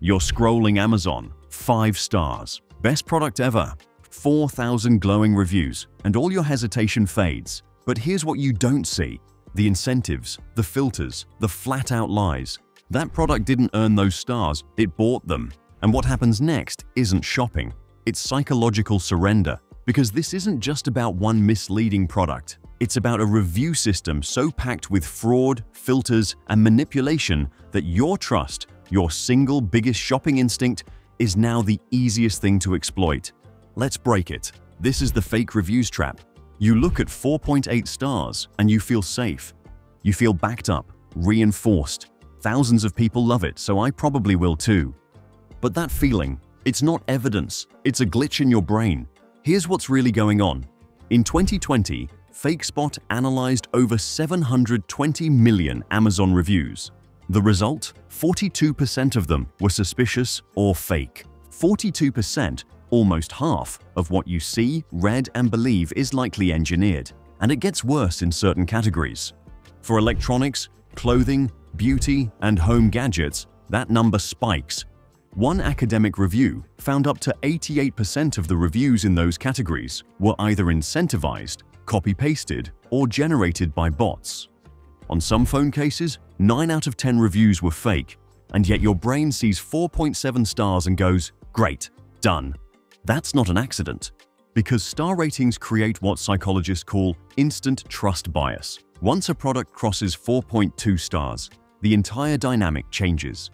You're scrolling Amazon, 5 stars, best product ever, 4,000 glowing reviews, and all your hesitation fades. But here's what you don't see: the incentives, the filters, the flat-out lies. That product didn't earn those stars, it bought them. And what happens next isn't shopping, it's psychological surrender. Because this isn't just about one misleading product. It's about a review system so packed with fraud, filters, and manipulation that your trust, your single biggest shopping instinct, is now the easiest thing to exploit. Let's break it. This is the fake reviews trap. You look at 4.8 stars and you feel safe. You feel backed up, reinforced. Thousands of people love it, so I probably will too. But that feeling, it's not evidence, it's a glitch in your brain. Here's what's really going on. In 2020, FakeSpot analyzed over 720 million Amazon reviews. The result? 42% of them were suspicious or fake. 42%, almost half, of what you see, read, and believe is likely engineered. And it gets worse in certain categories. For electronics, clothing, beauty, and home gadgets, that number spikes. One academic review found up to 88% of the reviews in those categories were either incentivized, copy-pasted, or generated by bots. On some phone cases, 9 out of 10 reviews were fake, and yet your brain sees 4.7 stars and goes, "Great, done." That's not an accident, because star ratings create what psychologists call instant trust bias. Once a product crosses 4.2 stars, the entire dynamic changes.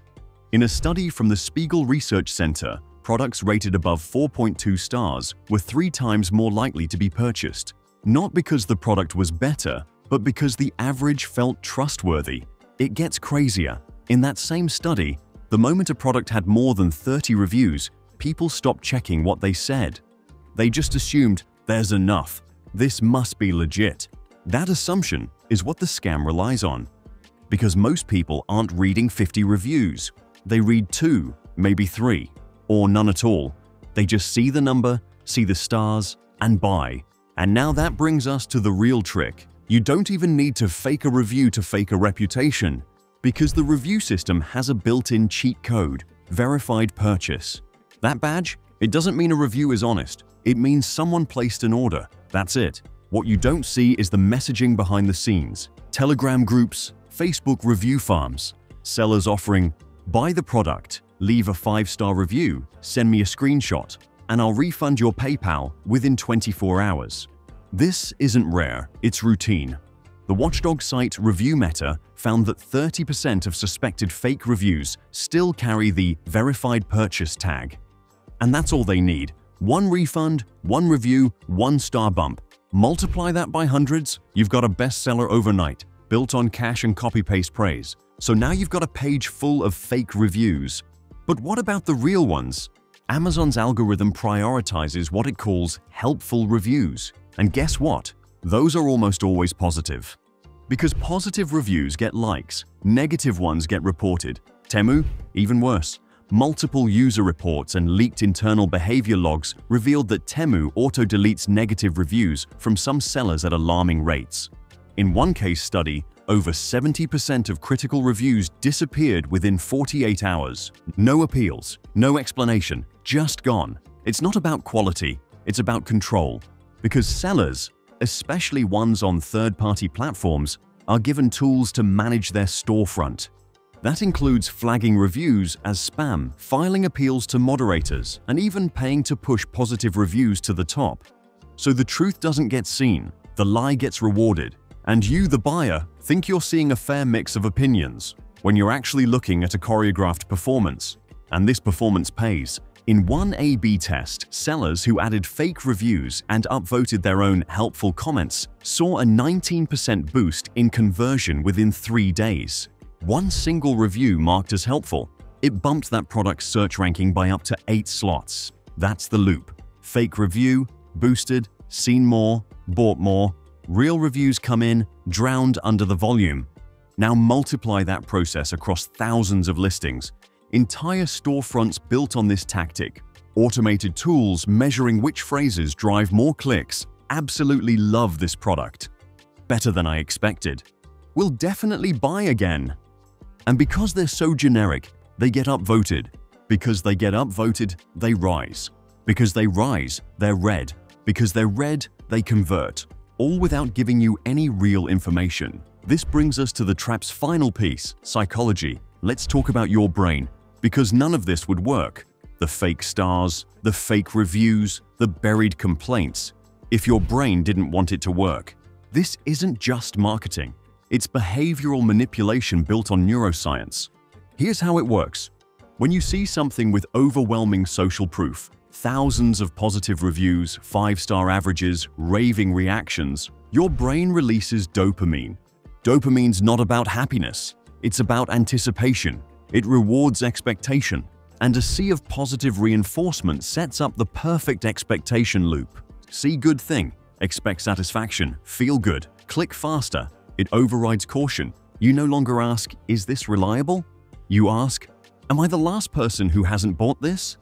In a study from the Spiegel Research Center, products rated above 4.2 stars were 3 times more likely to be purchased. Not because the product was better, but because the average felt trustworthy. It gets crazier. In that same study, the moment a product had more than 30 reviews, people stopped checking what they said. They just assumed, there's enough. This must be legit. That assumption is what the scam relies on. Because most people aren't reading 50 reviews. They read 2, maybe 3, or none at all. They just see the number, see the stars, and buy. And now that brings us to the real trick. You don't even need to fake a review to fake a reputation, because the review system has a built-in cheat code, verified purchase. That badge, it doesn't mean a review is honest. It means someone placed an order. That's it. What you don't see is the messaging behind the scenes. Telegram groups, Facebook review farms, sellers offering, "Buy the product, leave a 5-star review, send me a screenshot, and I'll refund your PayPal within 24 hours. This isn't rare, it's routine. The watchdog site ReviewMeta found that 30% of suspected fake reviews still carry the verified purchase tag. And that's all they need. 1 refund, 1 review, 1 star bump. Multiply that by hundreds, you've got a bestseller overnight, built on cash and copy-paste praise. So now you've got a page full of fake reviews. But what about the real ones? Amazon's algorithm prioritizes what it calls helpful reviews. And guess what? Those are almost always positive. Because positive reviews get likes, negative ones get reported. Temu? Even worse. Multiple user reports and leaked internal behavior logs revealed that Temu auto-deletes negative reviews from some sellers at alarming rates. In one case study, over 70% of critical reviews disappeared within 48 hours. No appeals, no explanation, just gone. It's not about quality, it's about control. Because sellers, especially ones on third-party platforms, are given tools to manage their storefront. That includes flagging reviews as spam, filing appeals to moderators, and even paying to push positive reviews to the top. So the truth doesn't get seen, the lie gets rewarded. And you, the buyer, think you're seeing a fair mix of opinions when you're actually looking at a choreographed performance. And this performance pays. In one A/B test, sellers who added fake reviews and upvoted their own helpful comments saw a 19% boost in conversion within 3 days. One single review marked as helpful, it bumped that product's search ranking by up to 8 slots. That's the loop. Fake review, boosted, seen more, bought more. Real reviews come in, drowned under the volume. Now multiply that process across thousands of listings. Entire storefronts built on this tactic. Automated tools measuring which phrases drive more clicks. Absolutely love this product. Better than I expected. Will definitely buy again. And because they're so generic, they get upvoted. Because they get upvoted, they rise. Because they rise, they're read. Because they're read, they convert. All without giving you any real information. This brings us to the trap's final piece, psychology. Let's talk about your brain. Because none of this would work. The fake stars, the fake reviews, the buried complaints. If your brain didn't want it to work. This isn't just marketing. It's behavioral manipulation built on neuroscience. Here's how it works. When you see something with overwhelming social proof, thousands of positive reviews, 5-star averages, raving reactions, your brain releases dopamine. Dopamine's not about happiness. It's about anticipation. It rewards expectation. And a sea of positive reinforcement sets up the perfect expectation loop. See good thing, expect satisfaction, feel good, click faster. It overrides caution. You no longer ask, is this reliable? You ask, am I the last person who hasn't bought this?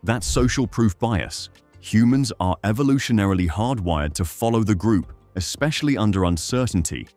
That's social proof bias. Humans are evolutionarily hardwired to follow the group, especially under uncertainty.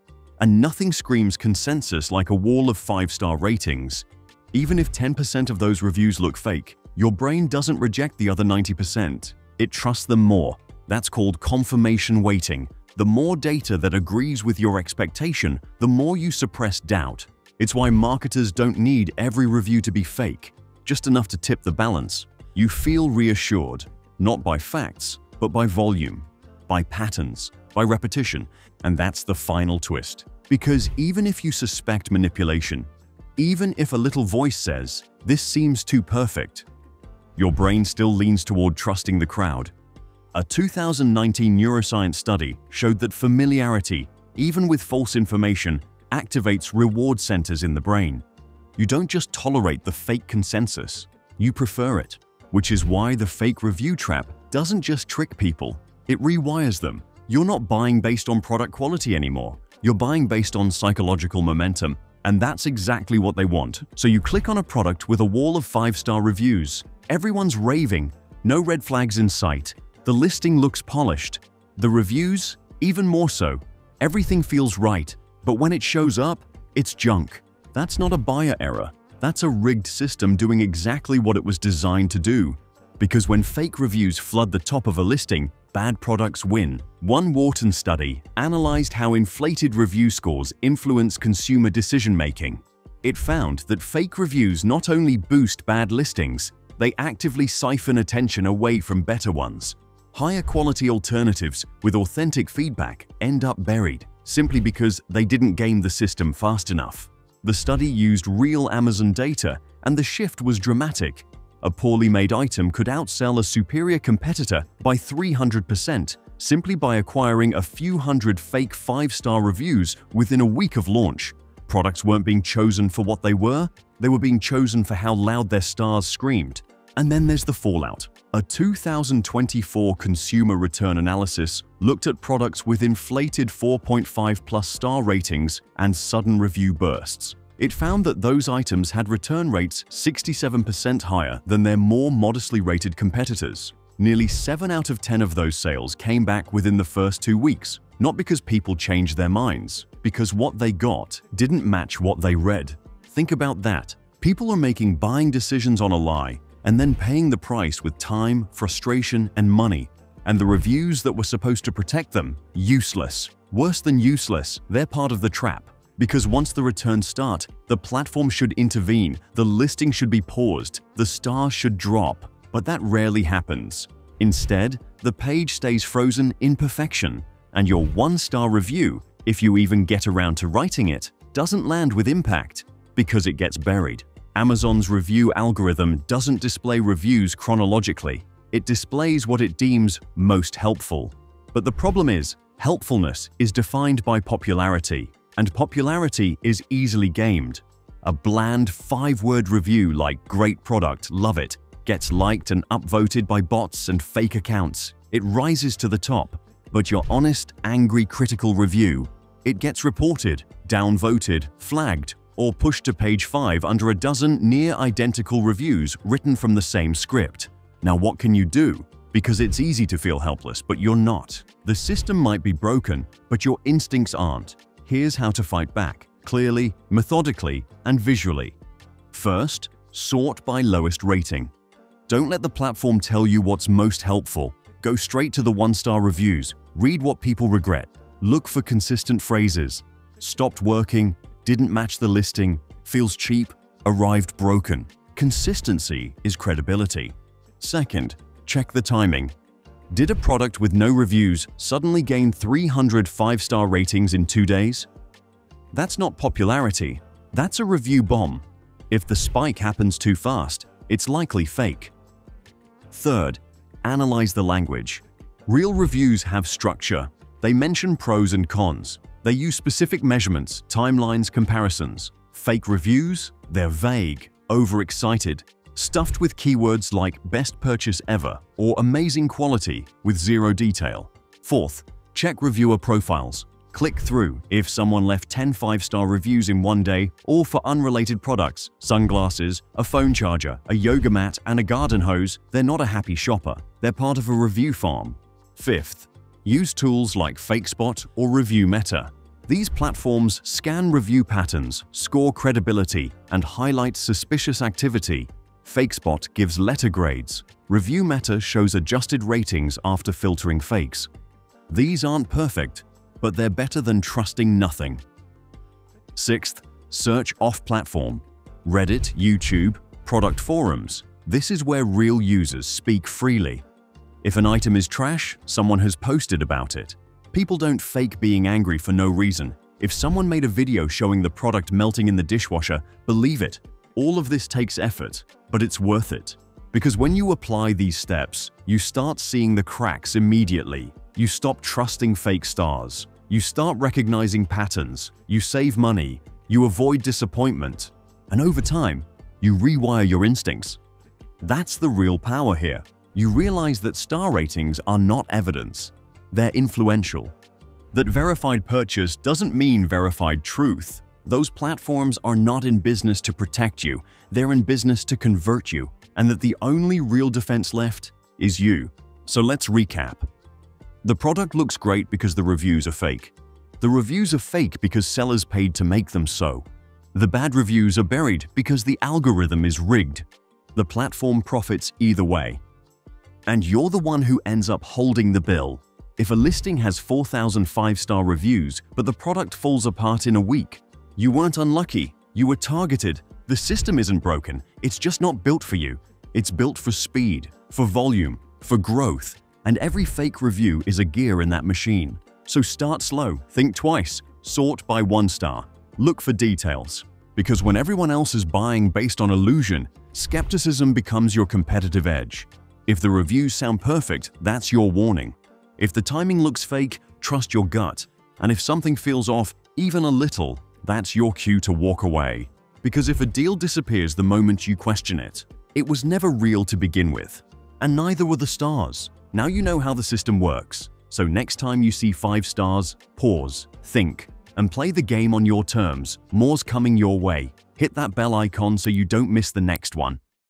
And nothing screams consensus like a wall of 5-star ratings. Even if 10% of those reviews look fake, your brain doesn't reject the other 90%. It trusts them more. That's called confirmation weighting. The more data that agrees with your expectation, the more you suppress doubt. It's why marketers don't need every review to be fake, just enough to tip the balance. You feel reassured, not by facts, but by volume, by patterns, by repetition. And that's the final twist. Because even if you suspect manipulation, even if a little voice says, this seems too perfect, your brain still leans toward trusting the crowd. A 2019 neuroscience study showed that familiarity, even with false information, activates reward centers in the brain. You don't just tolerate the fake consensus, you prefer it. Which is why the fake review trap doesn't just trick people, it rewires them. You're not buying based on product quality anymore. You're buying based on psychological momentum, and that's exactly what they want. So you click on a product with a wall of 5-star reviews. Everyone's raving, no red flags in sight. The listing looks polished. The reviews, even more so. Everything feels right, but when it shows up, it's junk. That's not a buyer error. That's a rigged system doing exactly what it was designed to do. Because when fake reviews flood the top of a listing, bad products win. One Wharton study analyzed how inflated review scores influence consumer decision-making. It found that fake reviews not only boost bad listings, they actively siphon attention away from better ones. Higher quality alternatives with authentic feedback end up buried, simply because they didn't game the system fast enough. The study used real Amazon data, and the shift was dramatic. A poorly made item could outsell a superior competitor by 300% simply by acquiring a few hundred fake 5-star reviews within a week of launch. Products weren't being chosen for what they were being chosen for how loud their stars screamed. And then there's the fallout. A 2024 consumer return analysis looked at products with inflated 4.5+ star ratings and sudden review bursts. It found that those items had return rates 67% higher than their more modestly rated competitors. Nearly 7 out of 10 of those sales came back within the first 2 weeks, not because people changed their minds, because what they got didn't match what they read. Think about that. People are making buying decisions on a lie and then paying the price with time, frustration, and money. And the reviews that were supposed to protect them, useless. Worse than useless, they're part of the trap. Because once the returns start, the platform should intervene, the listing should be paused, the stars should drop. But that rarely happens. Instead, the page stays frozen in perfection, and your 1-star review, if you even get around to writing it, doesn't land with impact because it gets buried. Amazon's review algorithm doesn't display reviews chronologically. It displays what it deems most helpful. But the problem is, helpfulness is defined by popularity, and popularity is easily gamed. A bland 5-word review like "great product, love it" gets liked and upvoted by bots and fake accounts. It rises to the top. But your honest, angry, critical review, it gets reported, downvoted, flagged, or pushed to page 5 under a dozen near-identical reviews written from the same script. Now what can you do? Because it's easy to feel helpless, but you're not. The system might be broken, but your instincts aren't. Here's how to fight back, clearly, methodically, and visually. First, Sort by lowest rating. Don't let the platform tell you what's most helpful. Go straight to the one-star reviews. Read what people regret. Look for consistent phrases. Stopped working, didn't match the listing, feels cheap, arrived broken. Consistency is credibility. Second, check the timing. Did a product with no reviews suddenly gain 300 5-star ratings in 2 days? That's not popularity. That's a review bomb. If the spike happens too fast, it's likely fake. Third, analyze the language. Real reviews have structure. They mention pros and cons. They use specific measurements, timelines, comparisons. Fake reviews? They're vague, overexcited, stuffed with keywords like best purchase ever or amazing quality with zero detail. Fourth, check reviewer profiles. Click through if someone left 10 5-star reviews in 1 day, all for unrelated products, sunglasses, a phone charger, a yoga mat, and a garden hose. They're not a happy shopper. They're part of a review farm. Fifth, use tools like FakeSpot or Review Meta. These platforms scan review patterns, score credibility, and highlight suspicious activity. FakeSpot gives letter grades. Review Meta shows adjusted ratings after filtering fakes. These aren't perfect, but they're better than trusting nothing. Sixth, search off-platform. Reddit, YouTube, product forums. This is where real users speak freely. If an item is trash, someone has posted about it. People don't fake being angry for no reason. If someone made a video showing the product melting in the dishwasher, believe it. All of this takes effort, but it's worth it. Because when you apply these steps, you start seeing the cracks immediately. You stop trusting fake stars. You start recognizing patterns. You save money. You avoid disappointment. And over time, you rewire your instincts. That's the real power here. You realize that star ratings are not evidence. They're influential. That verified purchase doesn't mean verified truth. Those platforms are not in business to protect you. They're in business to convert you. And that the only real defense left is you. So let's recap. The product looks great because the reviews are fake. The reviews are fake because sellers paid to make them so. The bad reviews are buried because the algorithm is rigged. The platform profits either way. And you're the one who ends up holding the bill. If a listing has 4,000 5-star reviews, but the product falls apart in a week, you weren't unlucky, you were targeted. The system isn't broken, it's just not built for you. It's built for speed, for volume, for growth. And every fake review is a gear in that machine. So start slow, think twice, sort by 1 star. Look for details. Because when everyone else is buying based on illusion, skepticism becomes your competitive edge. If the reviews sound perfect, that's your warning. If the timing looks fake, trust your gut. And if something feels off, even a little, that's your cue to walk away. Because if a deal disappears the moment you question it, it was never real to begin with. And neither were the stars. Now you know how the system works. So next time you see 5 stars, pause, think, and play the game on your terms. More's coming your way. Hit that bell icon so you don't miss the next one.